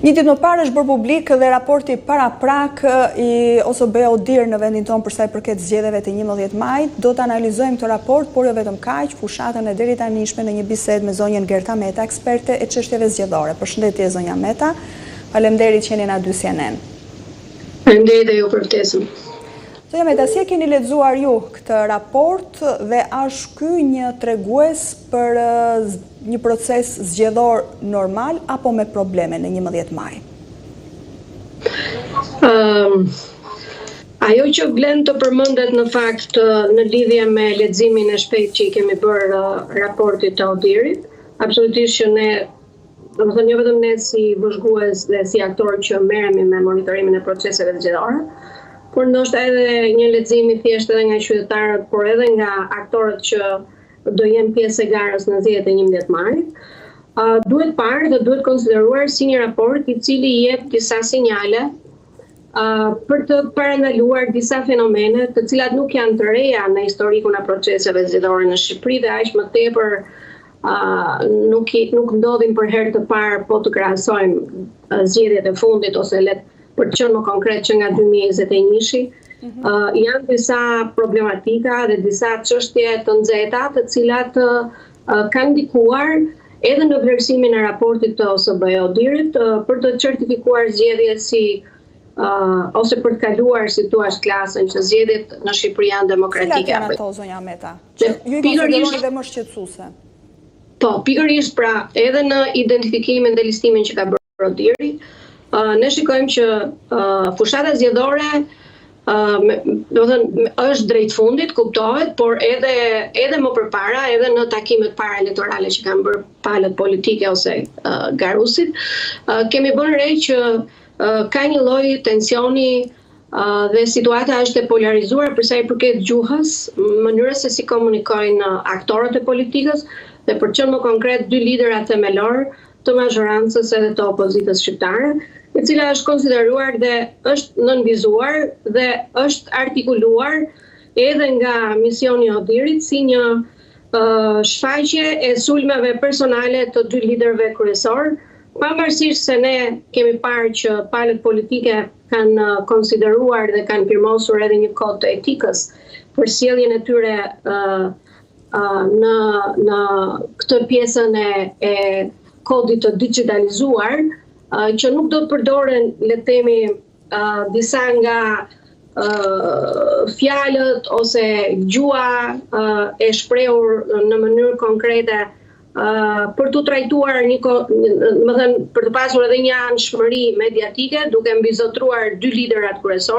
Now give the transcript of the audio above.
Një ditë më parë është bërë publik dhe raporti paraprak i OSBE-ODIHR në vendin tonë për sa i përket zgjedhjeve të 11 majit. Do të analizojmë këtë raport, por jo vetëm kaq, fushatën e deri tanishme në një bisedë me zonjën Gerta Meta, eksperte e çështjeve zgjedhore. Përshëndetje zonja Meta. Faleminderit që jeni na dy CNN. Faleminderit ju për ftesën. Zonja Meta, si e keni lexuar ju këtë raport dhe është ky një tregues për një proces zgjedhor normal apo me probleme në 11 maj? Ajo që vlen të përmendet në fakt në lidhje me leximin e shpejt që i kemi bërë raportit të ODIHR-it, absolutisht që ne, domethënë jo vetëm ne si vëzhgues dhe si aktor që merremi me monitorimin e proceseve zgjedhore, por ndoshta edhe një lexim i thjeshtë edhe nga qytetarët, por edhe nga aktorët që do jenë pjesë e garës në zgjedhjet e 11 majit, duhet parë dhe duhet konsideruar si një raport i cili jep disa sinjale për të parandaluar disa fenomene të cilat nuk janë të reja në historikun e proceseve zgjedhore në Shqipëri dhe aq më tepër nuk ndodhin për herë të parë po të krahasojmë zgjedhjet e fundit ose për të qenë më konkret që nga 2021-shi, janë disa problematika dhe disa çështje të nxehta të cilat kanë ndikuar edhe në vlerësimin e raportit të OSBE-ODIHR-it për të certifikuar zgjedhjet si ose për të kaluar si thua klasën që zgjedhjet në Shqipëri janë demokratike. Cilat janë ato zonja Meta? Ju i konsideroni dhe më shqetësuese. Po, pikërisht pra, edhe në identifikimin dhe listimin që ka bërë ODIHR-i, ne shikojmë që fushata zgjedhore është drejt fundit, kuptohet, por edhe më përpara, edhe në takimet paraelektorale që kanë bërë palët politike ose garusit, kemi bërë re që ka një lloj tensioni dhe situata është e polarizuar për sa i përket gjuhës, mënyrës se si komunikojnë aktorët e politikës dhe për të qenë më konkret dy liderat themelor të mazhorancës edhe të opozitës shqiptare, e cila është konsideruar dhe është nënvizuar dhe është artikuluar edhe nga misioni i ODIHR-it si një shfaqje e sulmeve personale të dy liderëve kryesor, pavarësisht se ne kemi parë që palët politike kanë konsideruar dhe kanë firmosur edhe një kod të etikës për sjelljen e tyre në këtë pjesën e kodit të digitalizuar, që nuk do të përdoren, le të themi, disa nga fjalët ose gjua e shprehur në mënyrë konkrete për të trajtuar për të pasur edhe një anshmëri mediatike, duke mbizotruar dy liderat kryesor,